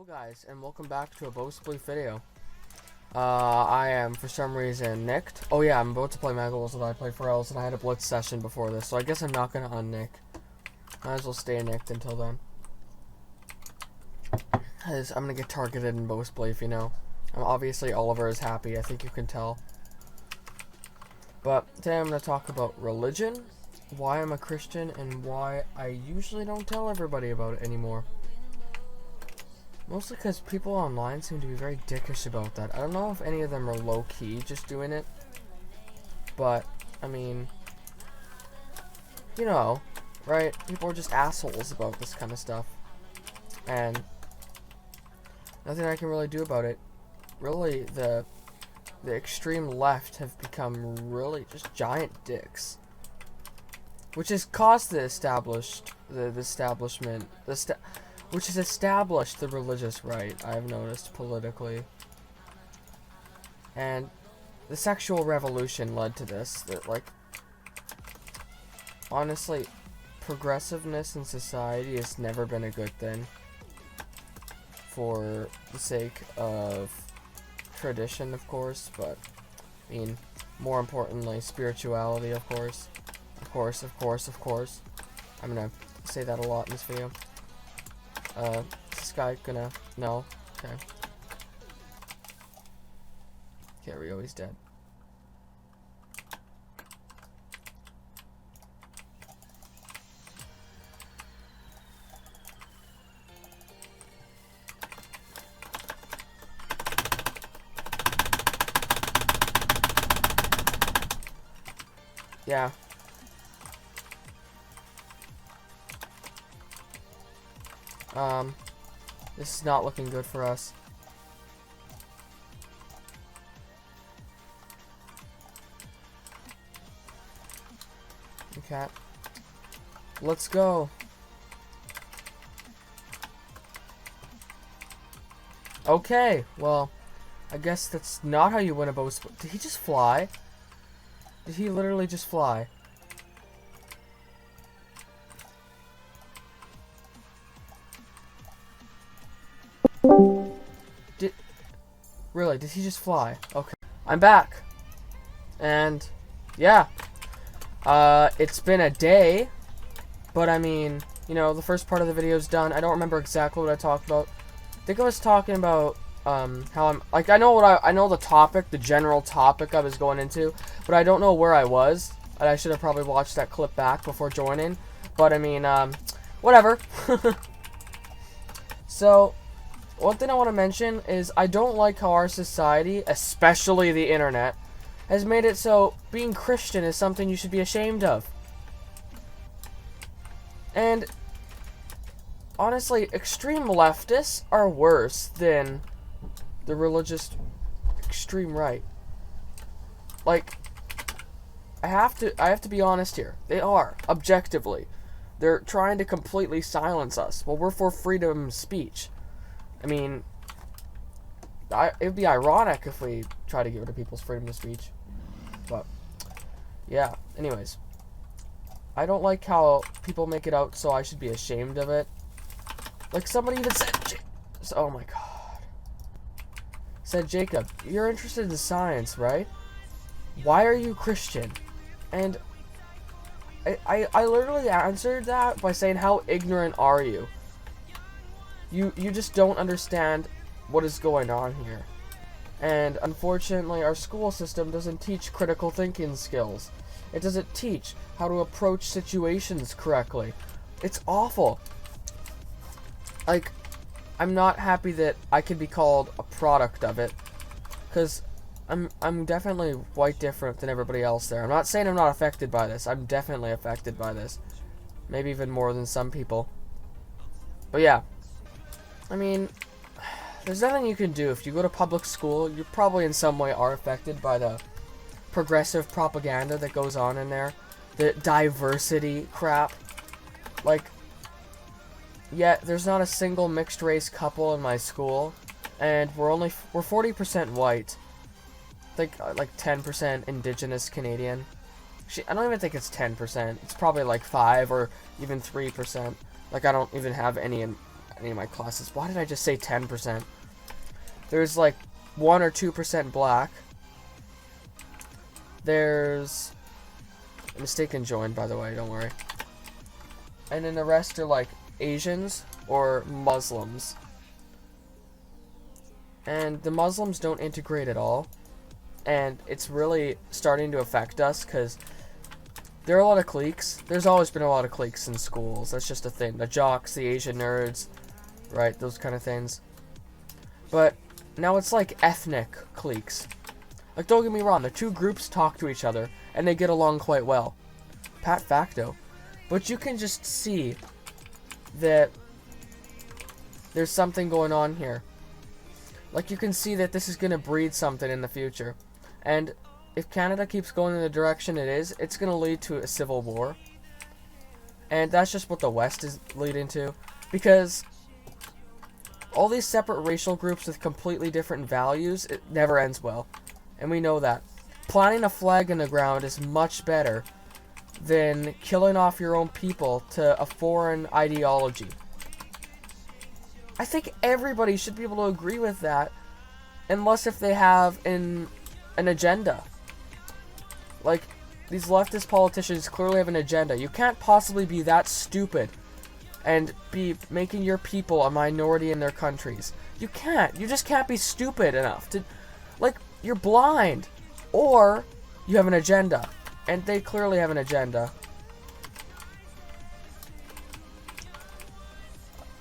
Hello guys, and welcome back to a BowSpleef video. I am, for some reason, nicked. Oh yeah, I'm about to play Megals that I played for else, and I had a Blitz session before this, so I guess I'm not gonna unnick. Might as well stay nicked until then. Because I'm gonna get targeted in BowSpleef, you know. Obviously, Oliver is happy, I think you can tell. But today I'm gonna talk about religion, why I'm a Christian, and why I usually don't tell everybody about it anymore. Mostly because people online seem to be very dickish about that. I don't know if any of them are low-key just doing it. But, I mean, you know, right? People are just assholes about this kind of stuff. And nothing I can really do about it. Really, the extreme left have become really just giant dicks. Which has caused which has established the religious right, I've noticed, politically. And the sexual revolution led to this. That, like, honestly, progressiveness in society has never been a good thing. For the sake of tradition, of course, but, I mean, more importantly, spirituality, of course. Of course. I'm gonna say that a lot in this video. Is this guy gonna... No? Okay. Okay, Rio, he's dead. Yeah. This is not looking good for us. Okay. Let's go. Okay, well, I guess that's not how you win a BowSpleef. Did he just fly? Did he literally just fly? Really, did he just fly? Okay. I'm back. And, yeah. It's been a day. But, I mean, you know, the first part of the video is done. I don't remember exactly what I talked about. I think I was talking about, how I'm... Like, I know the topic, the general topic I was going into. But I don't know where I was. And I should have probably watched that clip back before joining. But, I mean, whatever. So... one thing I want to mention is I don't like how our society, especially the internet, has made it so being Christian is something you should be ashamed of. And honestly, extreme leftists are worse than the religious extreme right. Like, I have to be honest here. They are, objectively. They're trying to completely silence us. Well, we're for freedom of speech. I mean, it would be ironic if we try to get rid of people's freedom of speech. But, yeah. Anyways. I don't like how people make it out so I should be ashamed of it. Like, somebody even said... oh my god. Said, Jacob, you're interested in science, right? Why are you Christian? And I literally answered that by saying, how ignorant are you? You just don't understand what is going on here. And unfortunately, our school system doesn't teach critical thinking skills. It doesn't teach how to approach situations correctly. It's awful. Like, I'm not happy that I can be called a product of it, because I'm definitely quite different than everybody else there. I'm not saying I'm not affected by this. I'm definitely affected by this. Maybe even more than some people. But yeah. I mean, there's nothing you can do. If you go to public school, you probably in some way are affected by the progressive propaganda that goes on in there. The diversity crap. Like, yet there's not a single mixed race couple in my school. And we're 40% white. I think like 10% indigenous Canadian. I don't even think it's 10%. It's probably like 5 or even 3%. Like, I don't even have any any of my classes. Why did I just say 10%? There's like 1 or 2% black. There's a mistaken join, by the way, don't worry. And then the rest are like Asians or Muslims. And the Muslims don't integrate at all. And it's really starting to affect us because there are a lot of cliques. There's always been a lot of cliques in schools. That's just a thing. The jocks, the Asian nerds, right? Those kind of things. But now it's like ethnic cliques. Like, don't get me wrong, the two groups talk to each other and they get along quite well. Pat facto. But you can just see that there's something going on here. Like, you can see that this is going to breed something in the future. And if Canada keeps going in the direction it is, it's going to lead to a civil war. And that's just what the West is leading to. Because all these separate racial groups with completely different values, it never ends well. And we know that. Planting a flag in the ground is much better than killing off your own people to a foreign ideology. I think everybody should be able to agree with that, unless if they have an agenda. Like, these leftist politicians clearly have an agenda. You can't possibly be that stupid and be making your people a minority in their countries. You can't. You just can't be stupid enough to, like, you're blind, or you have an agenda, and they clearly have an agenda.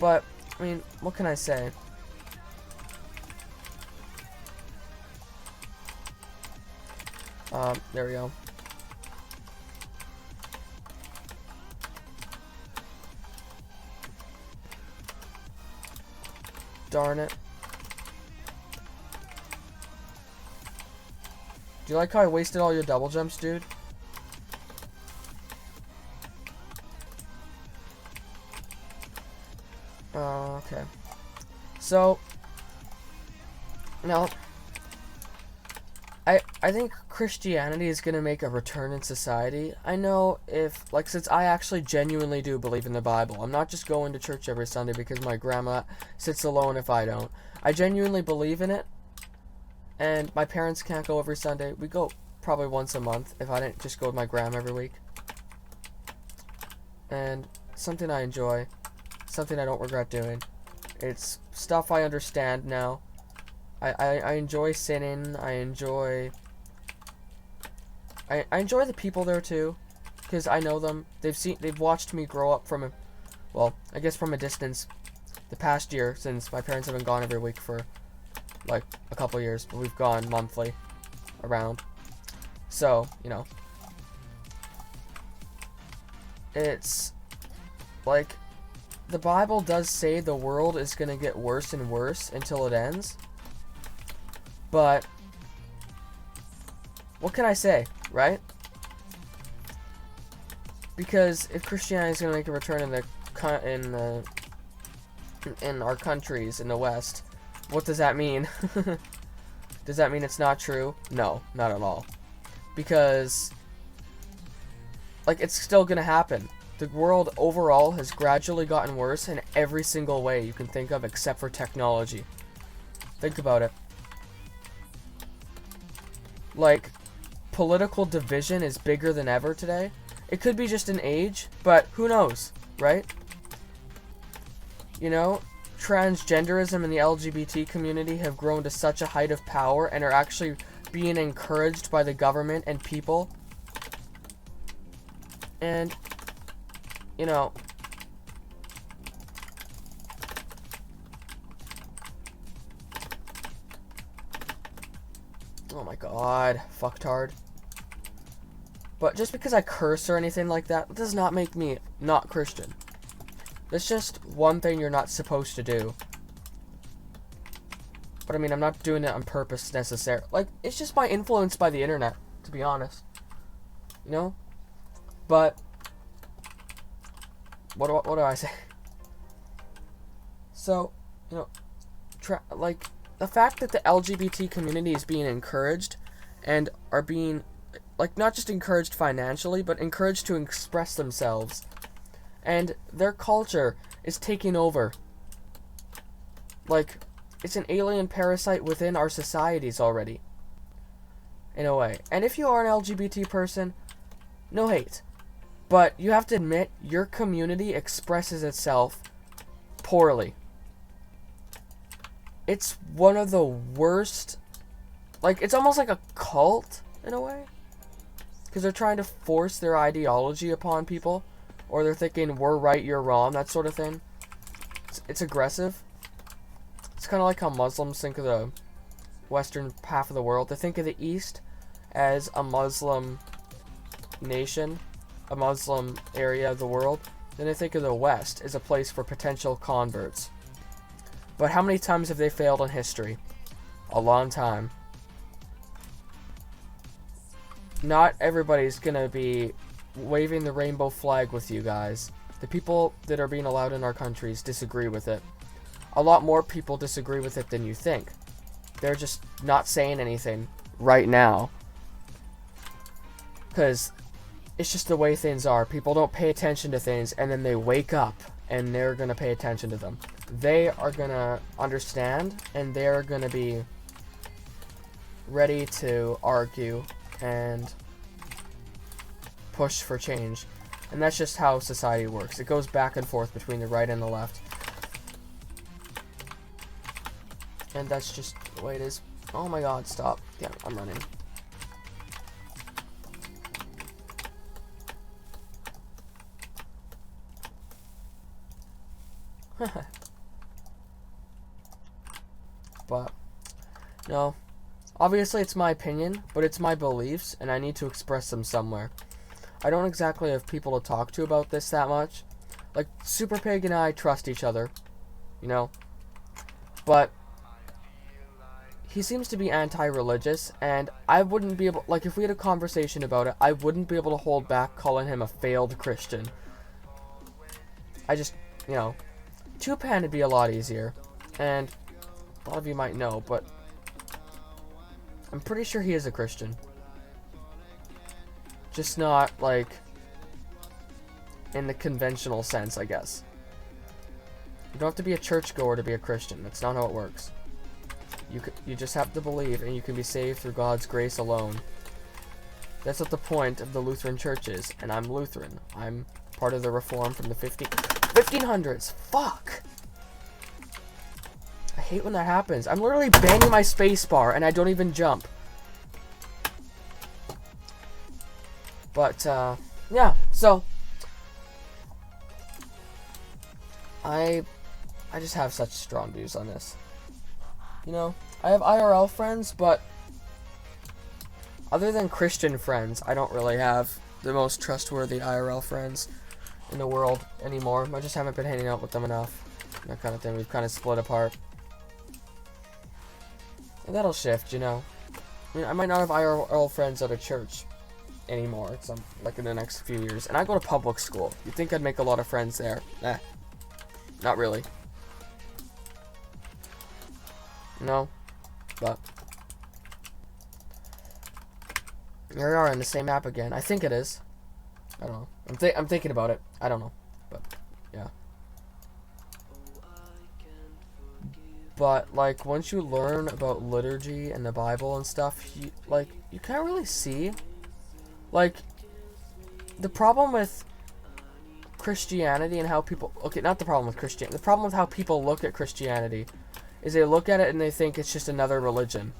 But I mean, what can I say? There we go. Darn it. Do you like how I wasted all your double jumps, dude? Okay. So, now, I think Christianity is going to make a return in society. I know if, like, since I actually genuinely do believe in the Bible. I'm not just going to church every Sunday because my grandma sits alone if I don't. I genuinely believe in it. And my parents can't go every Sunday. We go probably once a month if I didn't just go with my grandma every week. And something I enjoy. Something I don't regret doing. It's stuff I understand now. I enjoy sinning. I enjoy the people there too, because I know them. They've watched me grow up from I guess from a distance the past year, since my parents haven't gone every week for like a couple years, but we've gone monthly around. So, you know, it's like the Bible does say the world is going to get worse and worse until it ends. But what can I say, right? Because if Christianity is going to make a return in our countries in the West, what does that mean? Does that mean it's not true? No, not at all. Because, like, it's still going to happen. The world overall has gradually gotten worse in every single way you can think of except for technology. Think about it. Like, political division is bigger than ever today. It could be just an age, but who knows, right? You know, transgenderism and the LGBT community have grown to such a height of power and are actually being encouraged by the government and people. And, you know, oh my god, fucktard. But just because I curse or anything like that does not make me not Christian. It's just one thing you're not supposed to do. But I mean, I'm not doing it on purpose necessarily. Like, it's just my influence by the internet, to be honest. You know? But what do I say? So, you know, like, the fact that the LGBT community is being encouraged and are being, like, not just encouraged financially, but encouraged to express themselves. And their culture is taking over like, it's an alien parasite within our societies already. In a way. And if you are an LGBT person, no hate. But you have to admit, your community expresses itself poorly. It's one of the worst, like, it's almost like a cult, in a way. Because they're trying to force their ideology upon people. Or they're thinking, we're right, you're wrong, that sort of thing. It's aggressive. It's kind of like how Muslims think of the western half of the world. They think of the East as a Muslim nation, a Muslim area of the world. Then they think of the West as a place for potential converts. But how many times have they failed in history? A long time. Not everybody's gonna be waving the rainbow flag with you guys. The people that are being allowed in our countries disagree with it. A lot more people disagree with it than you think. They're just not saying anything right now. Because it's just the way things are. People don't pay attention to things, and then they wake up, and they're going to pay attention to them. They are going to understand, and they're going to be ready to argue and push for change. And that's just how society works. It goes back and forth between the right and the left. And that's just the way it is. Oh my god, stop. Yeah, I'm running. But, no. Obviously it's my opinion, but it's my beliefs, and I need to express them somewhere. I don't exactly have people to talk to about this that much. Like, Superpig and I trust each other, you know? But he seems to be anti-religious, and I wouldn't be able, like, if we had a conversation about it, I wouldn't be able to hold back calling him a failed Christian. I just, you know, two-pan would be a lot easier, and a lot of you might know, but I'm pretty sure he is a Christian. Just not, like, in the conventional sense, I guess. You don't have to be a churchgoer to be a Christian. That's not how it works. You just have to believe, and you can be saved through God's grace alone. That's what the point of the Lutheran Church is, and I'm Lutheran. I'm part of the Reform from the 1500s. Fuck! I hate when that happens. I'm literally banging my spacebar, and I don't even jump. But, yeah, so I just have such strong views on this. You know, I have IRL friends, but other than Christian friends, I don't really have the most trustworthy IRL friends in the world anymore. I just haven't been hanging out with them enough. That kind of thing. We've kind of split apart. And that'll shift, you know. I mean, I might not have IRL friends at a church anymore. It's like in the next few years. And I go to public school. You'd think I'd make a lot of friends there. Not really. No. But here we are in the same app again. I think it is. I don't know. I'm thinking about it. I don't know. But yeah. But like once you learn about liturgy and the Bible and stuff, you can't really see. Like the problem with Christianity and how people not the problem with Christianity. The problem with how people look at Christianity is they look at it and they think it's just another religion.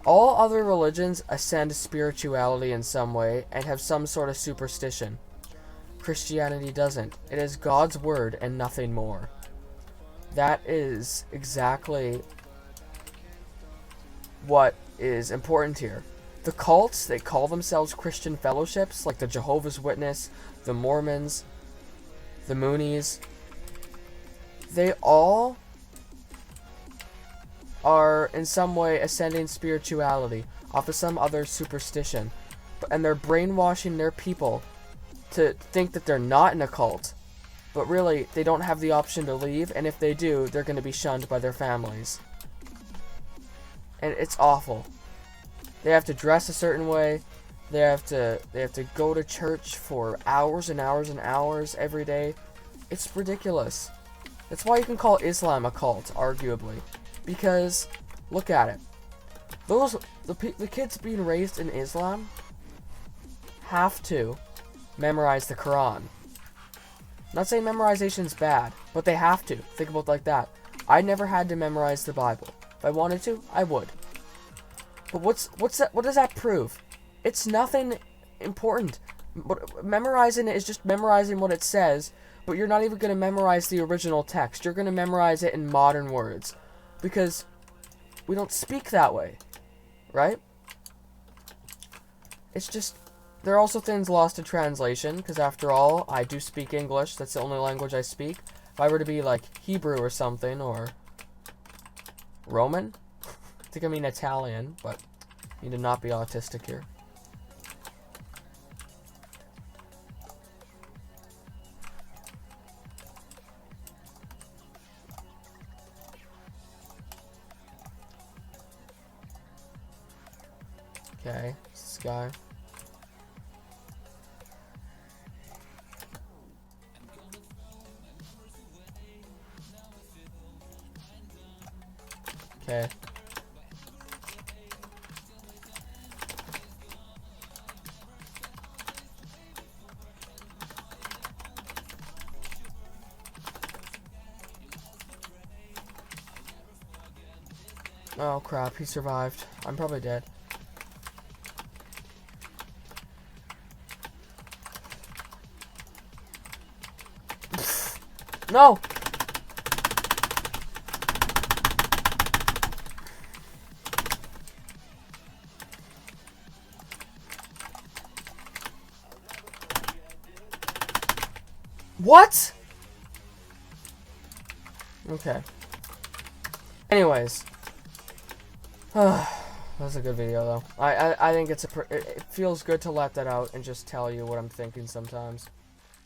All other religions ascend spirituality in some way and have some sort of superstition. Christianity doesn't. It is God's word and nothing more. That is exactly what is important here. The cults, they call themselves Christian fellowships, like the Jehovah's Witness, the Mormons, the Moonies. They all are in some way ascending spirituality off of some other superstition. And they're brainwashing their people to think that they're not in a cult. But really, they don't have the option to leave, and if they do, they're going to be shunned by their families. And it's awful. They have to dress a certain way. They have to go to church for hours and hours and hours every day. It's ridiculous. That's why you can call Islam a cult, arguably. Because, look at it. The kids being raised in Islam have to memorize the Quran. Not saying memorization's bad, but they have to. Think about it like that. I never had to memorize the Bible. If I wanted to, I would. But what's that? What does that prove? It's nothing important. But memorizing it is just memorizing what it says, but you're not even going to memorize the original text. You're going to memorize it in modern words. Because we don't speak that way. Right? It's just, there are also things lost in translation, because after all, I do speak English. That's the only language I speak. If I were to be like Hebrew or something, or Roman, I think I mean Italian, but you need to not be autistic here. Okay, this guy. Okay. Oh crap, he survived. I'm probably dead. No! What? Okay. Anyways. That's a good video, though. I think it feels good to let that out and just tell you what I'm thinking sometimes.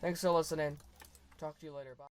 Thanks for listening. Talk to you later. Bye.